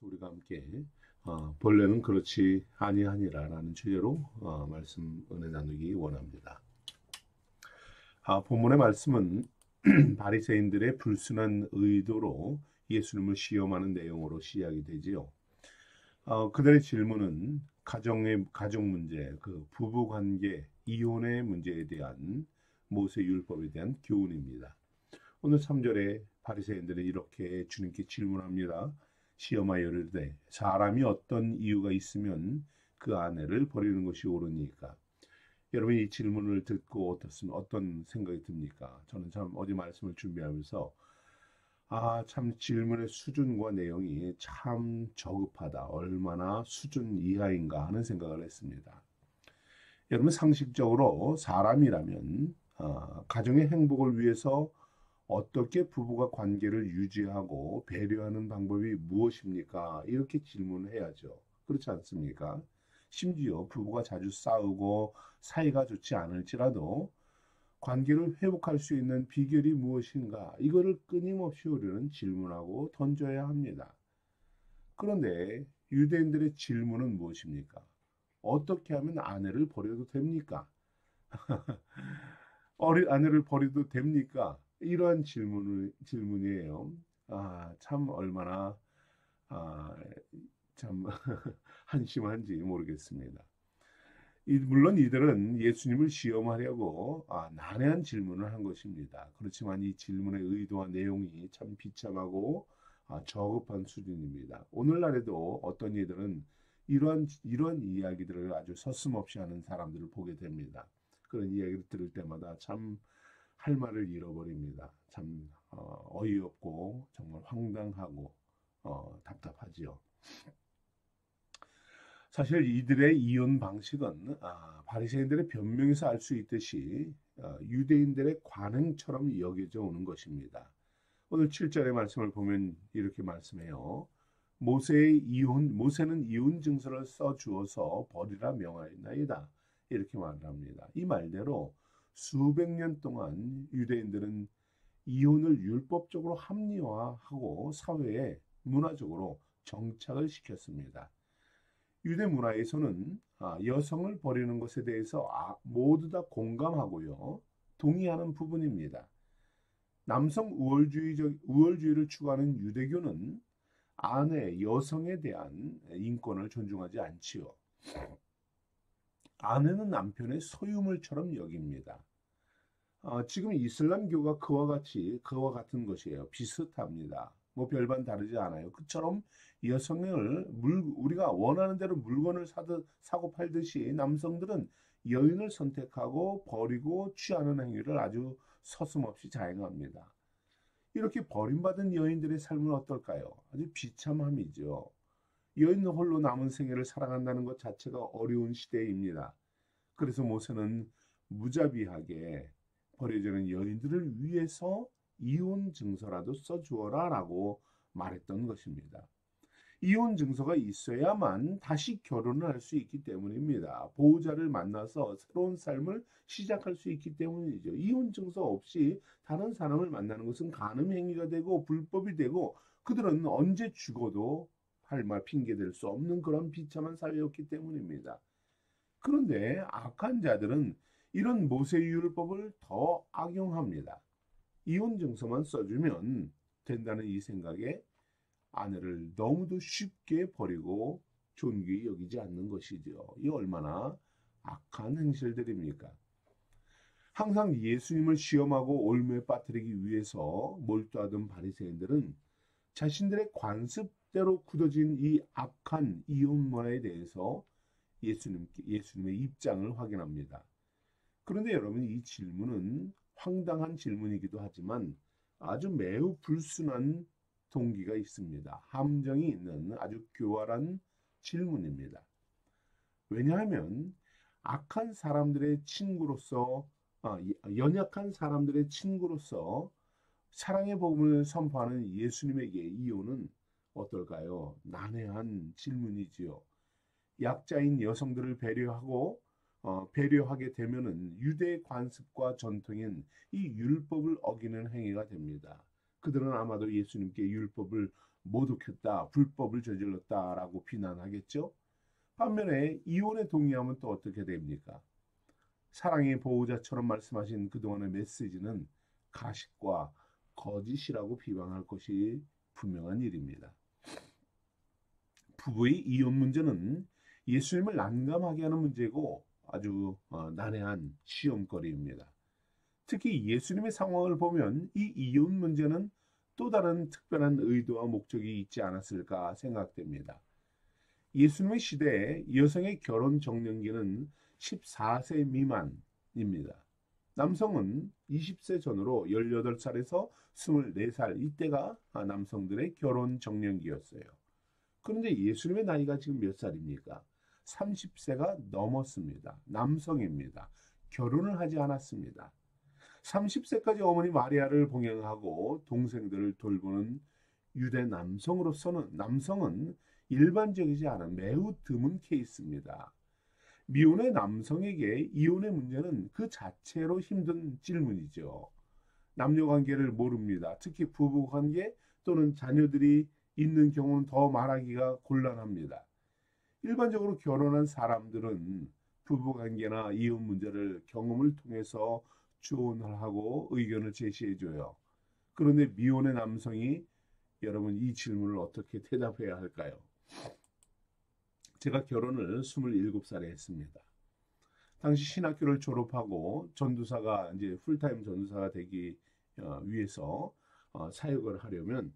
그래서 우리가 함께 본래는 그렇지 아니하니라라는 주제로 말씀 은혜 나누기 원합니다. 본문의 말씀은 바리새인들의 불순한 의도로 예수님을 시험하는 내용으로 시작이 되지요. 그들의 질문은 가정 문제, 그 부부 관계, 이혼의 문제에 대한 모세 율법에 대한 교훈입니다. 오늘 3절에 바리새인들은 이렇게 주님께 질문합니다. 시험하여 이르되 사람이 어떤 이유가 있으면 그 아내를 버리는 것이 옳으니까. 여러분 이 질문을 듣고 어떤 생각이 듭니까? 저는 참 어제 말씀을 준비하면서 참 질문의 수준과 내용이 참 저급하다. 얼마나 수준 이하인가 하는 생각을 했습니다. 여러분 상식적으로 사람이라면 가정의 행복을 위해서 어떻게 부부가 관계를 유지하고 배려하는 방법이 무엇입니까? 이렇게 질문해야죠. 그렇지 않습니까? 심지어 부부가 자주 싸우고 사이가 좋지 않을지라도 관계를 회복할 수 있는 비결이 무엇인가? 이거를 끊임없이 우리는 질문하고 던져야 합니다. 그런데 유대인들의 질문은 무엇입니까? 어떻게 하면 아내를 버려도 됩니까? 아내를 버려도 됩니까? 이러한 질문이에요. 참 얼마나 아, 참 한심한지 모르겠습니다. 물론 이들은 예수님을 시험하려고 난해한 질문을 한 것입니다. 그렇지만 이 질문의 의도와 내용이 참 비참하고 저급한 수준입니다. 오늘날에도 어떤 이들은 이러한 이야기들을 아주 서슴없이 하는 사람들을 보게 됩니다. 그런 이야기를 들을 때마다 참 할 말을 잃어버립니다. 참 어이없고 정말 황당하고 답답하지요. 사실 이들의 이혼 방식은 바리새인들의 변명에서 알 수 있듯이 유대인들의 관행처럼 여겨져 오는 것입니다. 오늘 7절의 말씀을 보면 이렇게 말씀해요. 모세는 이혼 증서를 써 주어서 버리라 명하였나이다. 이렇게 말을 합니다. 이 말대로 수백 년 동안 유대인들은 이혼을 율법적으로 합리화하고 사회에 문화적으로 정착을 시켰습니다. 유대 문화에서는 여성을 버리는 것에 대해서 모두 다 공감하고요, 동의하는 부분입니다. 남성 우월주의를 추구하는 유대교는 여성에 대한 인권을 존중하지 않지요. 아내는 남편의 소유물처럼 여깁니다. 지금 이슬람교가 그와 같은 것이에요. 비슷합니다. 뭐 별반 다르지 않아요. 그처럼 우리가 원하는 대로 물건을 사고 팔듯이 남성들은 여인을 선택하고 버리고 취하는 행위를 아주 서슴없이 자행합니다. 이렇게 버림받은 여인들의 삶은 어떨까요? 아주 비참함이죠. 여인 홀로 남은 생애를 살아간다는 것 자체가 어려운 시대입니다. 그래서 모세는 무자비하게 버려지는 여인들을 위해서 이혼 증서라도 써주어라 라고 말했던 것입니다. 이혼 증서가 있어야만 다시 결혼을 할 수 있기 때문입니다. 보호자를 만나서 새로운 삶을 시작할 수 있기 때문이죠. 이혼 증서 없이 다른 사람을 만나는 것은 간음 행위가 되고 불법이 되고 그들은 언제 죽어도 할 말 핑계 댈 수 없는 그런 비참한 사회였기 때문입니다. 그런데 악한 자들은 이런 모세율법을 더 악용합니다. 이혼 증서만 써주면 된다는 이 생각에 아내를 너무도 쉽게 버리고 존귀히 여기지 않는 것이죠. 이 얼마나 악한 행실들입니까? 항상 예수님을 시험하고 올무에 빠뜨리기 위해서 몰두하던 바리새인들은 자신들의 관습대로 굳어진 이 악한 이혼 문화에 대해서 예수님의 입장을 확인합니다. 그런데 여러분 이 질문은 황당한 질문이기도 하지만 아주 매우 불순한 동기가 있습니다. 함정이 있는 아주 교활한 질문입니다. 왜냐하면 악한 사람들의 친구로서 연약한 사람들의 친구로서 사랑의 복음을 선포하는 예수님에게 이혼은 어떨까요? 난해한 질문이지요. 약자인 여성들을 배려하게 되면은 유대의 관습과 전통인 이 율법을 어기는 행위가 됩니다. 그들은 아마도 예수님께 율법을 모독했다, 불법을 저질렀다라고 비난하겠죠. 반면에 이혼에 동의하면 또 어떻게 됩니까? 사랑의 보호자처럼 말씀하신 그동안의 메시지는 가식과 거짓이라고 비방할 것이 분명한 일입니다. 부부의 이혼 문제는 예수님을 난감하게 하는 문제고 아주 난해한 시험거리입니다. 특히 예수님의 상황을 보면 이 이혼 문제는 또 다른 특별한 의도와 목적이 있지 않았을까 생각됩니다. 예수님의 시대에 여성의 결혼 적령기는 14세 미만입니다. 남성은 20세 전후로 18살에서 24살 이때가 남성들의 결혼 적령기였어요. 그런데 예수님의 나이가 지금 몇 살입니까? 30세가 넘었습니다. 남성입니다. 결혼을 하지 않았습니다. 30세까지 어머니 마리아를 봉양하고 동생들을 돌보는 유대 남성은 일반적이지 않은 매우 드문 케이스입니다. 미혼의 남성에게 이혼의 문제는 그 자체로 힘든 질문이죠. 남녀 관계를 모릅니다. 특히 부부 관계 또는 자녀들이 있는 경우는 더 말하기가 곤란합니다. 일반적으로 결혼한 사람들은 부부 관계나 이혼 문제를 경험을 통해서 조언을 하고 의견을 제시해줘요. 그런데 미혼의 남성이 여러분 이 질문을 어떻게 대답해야 할까요? 제가 결혼을 27살에 했습니다. 당시 신학교를 졸업하고 전도사가 이제 풀타임 전도사가 되기 위해서 사역을 하려면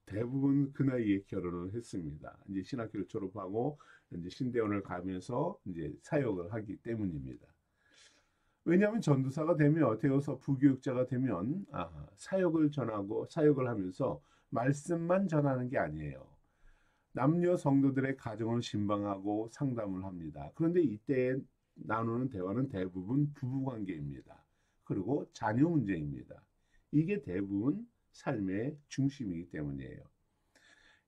대부분 그 나이에 결혼을 했습니다. 이제 신학교를 졸업하고 이제 신대원을 가면서 이제 사역을 하기 때문입니다. 왜냐하면 전도사가 되어서 부교육자가 되면 사역을 전하고 사역을 하면서 말씀만 전하는 게 아니에요. 남녀 성도들의 가정을 신방하고 상담을 합니다. 그런데 이때 나누는 대화는 대부분 부부관계입니다. 그리고 자녀 문제입니다. 이게 대부분 삶의 중심이기 때문이에요.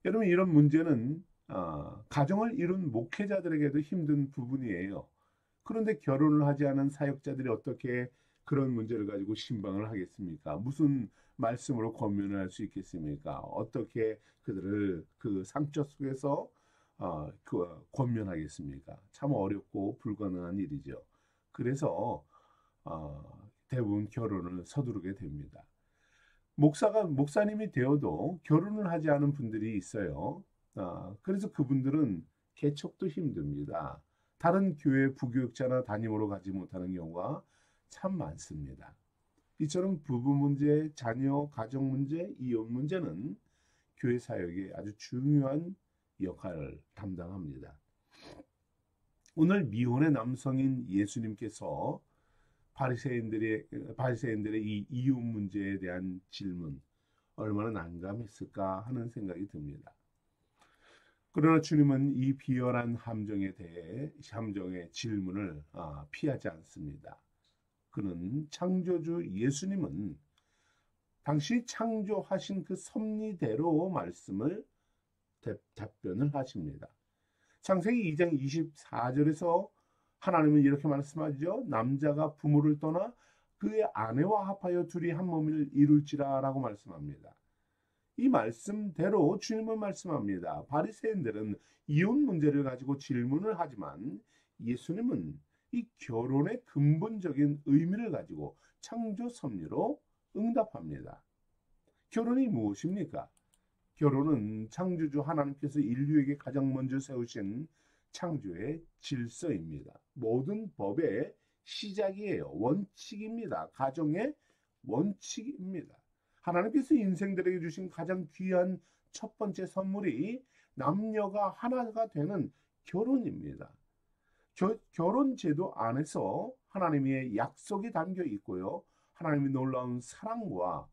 여러분 이런 문제는 가정을 이룬 목회자들에게도 힘든 부분이에요. 그런데 결혼을 하지 않은 사역자들이 어떻게 그런 문제를 가지고 신방을 하겠습니까? 무슨 말씀으로 권면을 할 수 있겠습니까? 어떻게 그들을 그 상처 속에서 권면하겠습니까? 참 어렵고 불가능한 일이죠. 그래서 대부분 결혼을 서두르게 됩니다. 목사님이 되어도 결혼을 하지 않은 분들이 있어요. 그래서 그분들은 개척도 힘듭니다. 다른 교회 부교육자나 담임으로 가지 못하는 경우가 참 많습니다. 이처럼 부부 문제, 자녀, 가정 문제, 이혼 문제는 교회 사역에 아주 중요한 역할을 담당합니다. 오늘 미혼의 남성인 예수님께서 바리새인들의 이 이혼 문제에 대한 질문 얼마나 난감했을까 하는 생각이 듭니다. 그러나 주님은 이 비열한 함정의 질문을 피하지 않습니다. 그는 창조주 예수님은 당시 창조하신 그 섭리대로 답변을 하십니다. 창세기 2장 24절에서 하나님은 이렇게 말씀하죠. 남자가 부모를 떠나 그의 아내와 합하여 둘이 한 몸을 이룰지라 라고 말씀합니다. 이 말씀대로 주님은 말씀합니다. 바리새인들은 이혼 문제를 가지고 질문을 하지만 예수님은 이 결혼의 근본적인 의미를 가지고 창조 섭리로 응답합니다. 결혼이 무엇입니까? 결혼은 창조주 하나님께서 인류에게 가장 먼저 세우신 창조의 질서입니다. 모든 법의 시작이에요. 원칙입니다. 가정의 원칙입니다. 하나님께서 인생들에게 주신 가장 귀한 첫 번째 선물이 남녀가 하나가 되는 결혼입니다. 결혼 제도 안에서 하나님의 약속이 담겨 있고요. 하나님의 놀라운 사랑과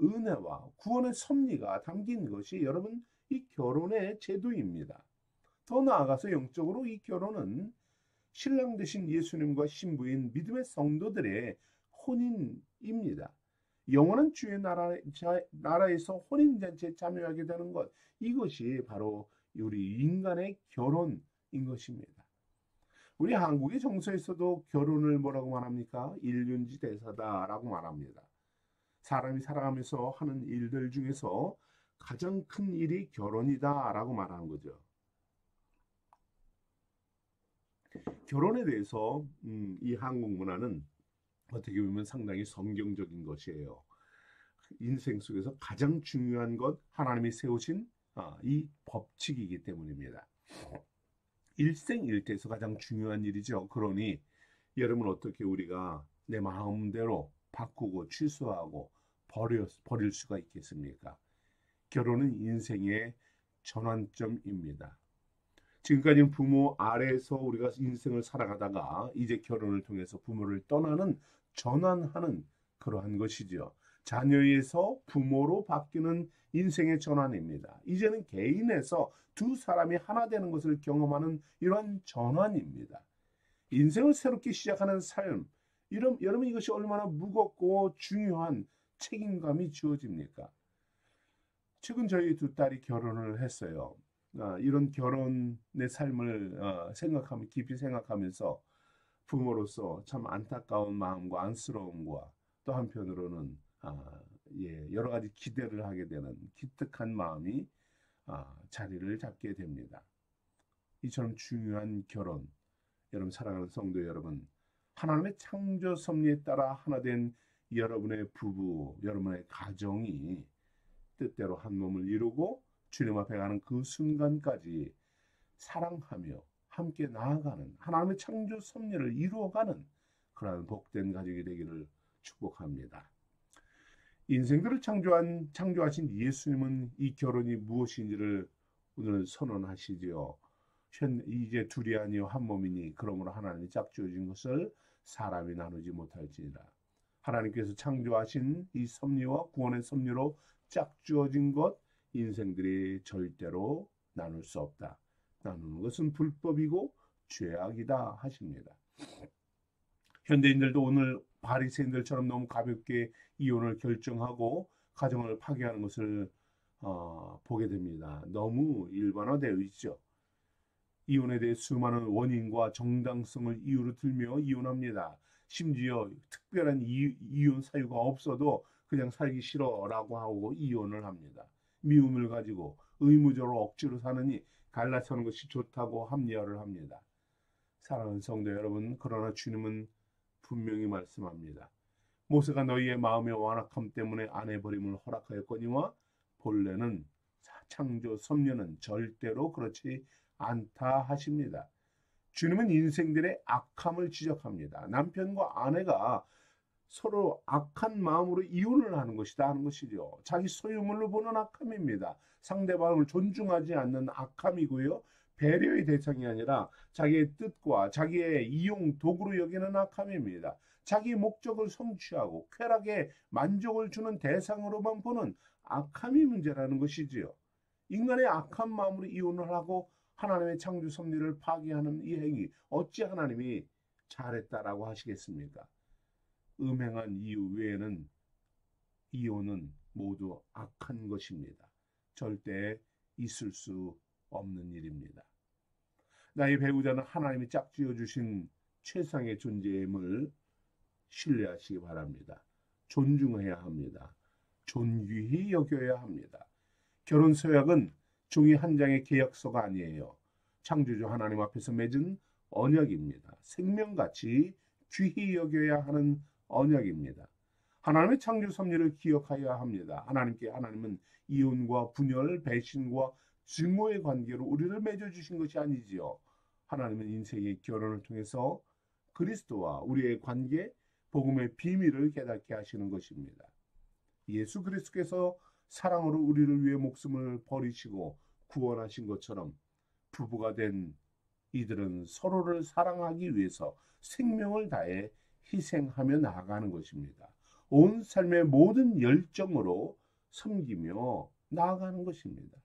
은혜와 구원의 섭리가 담긴 것이 여러분 이 결혼의 제도입니다. 더 나아가서 영적으로 이 결혼은 신랑 되신 예수님과 신부인 믿음의 성도들의 혼인입니다. 영원한 주의 나라에서 혼인잔치에 참여하게 되는 것, 이것이 바로 우리 인간의 결혼인 것입니다. 우리 한국의 정서에서도 결혼을 뭐라고 말합니까? 일륜지 대사다라고 말합니다. 사람이 살아가면서 하는 일들 중에서 가장 큰 일이 결혼이다라고 말하는 거죠. 결혼에 대해서 이 한국 문화는 어떻게 보면 상당히 성경적인 것이에요. 인생 속에서 가장 중요한 것 하나님이 세우신 이 법칙이기 때문입니다. 일생일대에서 가장 중요한 일이죠. 그러니 여러분 어떻게 우리가 내 마음대로 바꾸고 취소하고 버릴 수가 있겠습니까? 결혼은 인생의 전환점입니다. 지금까지는 부모 아래에서 우리가 인생을 살아가다가 이제 결혼을 통해서 부모를 떠나는 전환하는 그러한 것이죠. 자녀에서 부모로 바뀌는 인생의 전환입니다. 이제는 개인에서 두 사람이 하나 되는 것을 경험하는 이러한 전환입니다. 인생을 새롭게 시작하는 삶, 여러분 이것이 얼마나 무겁고 중요한 책임감이 주어집니까? 최근 저희 두 딸이 결혼을 했어요. 이런 결혼의 삶을 깊이 생각하면서 부모로서 참 안타까운 마음과 안쓰러움과 또 한편으로는 여러 가지 기대를 하게 되는 기특한 마음이 자리를 잡게 됩니다. 이처럼 중요한 결혼, 여러분 사랑하는 성도 여러분, 하나님의 창조 섭리에 따라 하나 된 여러분의 부부, 여러분의 가정이 뜻대로 한 몸을 이루고 주님 앞에 가는 그 순간까지 사랑하며 함께 나아가는 하나님의 창조 섭리를 이루어가는 그러한 복된 가족이 되기를 축복합니다. 인생들을 창조하신 예수님은 이 결혼이 무엇인지를 오늘 선언하시지요. 이제 둘이 아니요 한 몸이니 그러므로 하나님이 짝지어진 것을 사람이 나누지 못할지니라. 하나님께서 창조하신 이 섭리와 구원의 섭리로 짝지어진 것 인생들이 절대로 나눌 수 없다. 나누는 것은 불법이고 죄악이다 하십니다. 현대인들도 오늘 바리새인들처럼 너무 가볍게 이혼을 결정하고 가정을 파괴하는 것을 보게 됩니다. 너무 일반화되어 있죠. 이혼에 대해 수많은 원인과 정당성을 이유로 들며 이혼합니다. 심지어 특별한 이혼 사유가 없어도 그냥 살기 싫어라고 하고 이혼을 합니다. 미움을 가지고 의무적으로 억지로 사느니 갈라서는 것이 좋다고 합리화를 합니다. 사랑하는 성도 여러분, 그러나 주님은 분명히 말씀합니다. 모세가 너희의 마음의 완악함 때문에 아내 버림을 허락하였거니와 본래는 창조 섭리는 절대로 그렇지 않다 하십니다. 주님은 인생들의 악함을 지적합니다. 남편과 아내가 서로 악한 마음으로 이혼을 하는 것이다 하는 것이죠. 자기 소유물로 보는 악함입니다. 상대방을 존중하지 않는 악함이고요. 배려의 대상이 아니라 자기의 뜻과 자기의 이용 도구로 여기는 악함입니다. 자기 목적을 성취하고 쾌락에 만족을 주는 대상으로만 보는 악함이 문제라는 것이지요. 인간의 악한 마음으로 이혼을 하고 하나님의 창조 섭리를 파괴하는 이 행위, 어찌 하나님이 잘했다라고 하시겠습니까? 음행한 이유 외에는 이혼은 모두 악한 것입니다. 절대 있을 수 없는 일입니다. 나의 배우자는 하나님이 짝지어 주신 최상의 존재임을 신뢰하시기 바랍니다. 존중해야 합니다. 존귀히 여겨야 합니다. 결혼 서약은 종이 한 장의 계약서가 아니에요. 창조주 하나님 앞에서 맺은 언약입니다. 생명같이 귀히 여겨야 하는 언약입니다. 하나님의 창조 섭리를 기억하여야 합니다. 하나님은 이혼과 분열, 배신과 증오의 관계로 우리를 맺어주신 것이 아니지요. 하나님은 인생의 결혼을 통해서 그리스도와 우리의 관계, 복음의 비밀을 깨닫게 하시는 것입니다. 예수 그리스도께서 사랑으로 우리를 위해 목숨을 버리시고 구원하신 것처럼 부부가 된 이들은 서로를 사랑하기 위해서 생명을 다해 희생하며 나아가는 것입니다. 온 삶의 모든 열정으로 섬기며 나아가는 것입니다.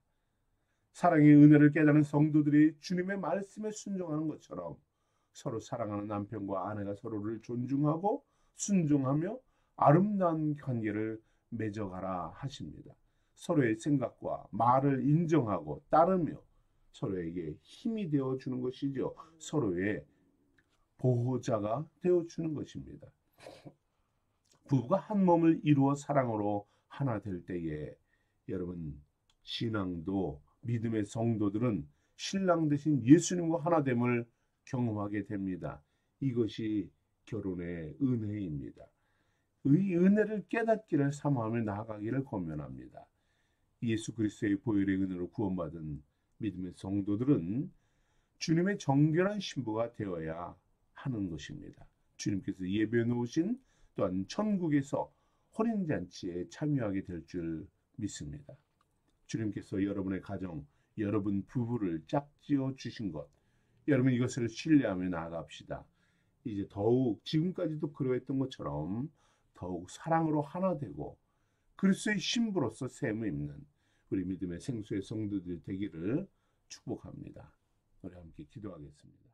사랑의 은혜를 깨닫는 성도들이 주님의 말씀에 순종하는 것처럼 서로 사랑하는 남편과 아내가 서로를 존중하고 순종하며 아름다운 관계를 맺어가라 하십니다. 서로의 생각과 말을 인정하고 따르며 서로에게 힘이 되어주는 것이죠. 서로의 보호자가 되어주는 것입니다. 부부가 한 몸을 이루어 사랑으로 하나 될 때에 여러분 신앙도 믿음의 성도들은 신랑 되신 예수님과 하나됨을 경험하게 됩니다. 이것이 결혼의 은혜입니다. 이 은혜를 깨닫기를 사모하며 나아가기를 권면합니다. 예수 그리스도의 보혈의 은혜로 구원받은 믿음의 성도들은 주님의 정결한 신부가 되어야 하는 것입니다. 주님께서 예배해 놓으신 또한 천국에서 혼인잔치에 참여하게 될 줄 믿습니다. 주님께서 여러분의 가정, 여러분 부부를 짝지어 주신 것, 여러분 이것을 신뢰하며 나아갑시다. 이제 더욱 지금까지도 그러했던 것처럼 더욱 사랑으로 하나 되고 그리스도의 신부로서 셈을 입는 우리 믿음의 생수의 성도들 되기를 축복합니다. 우리 함께 기도하겠습니다.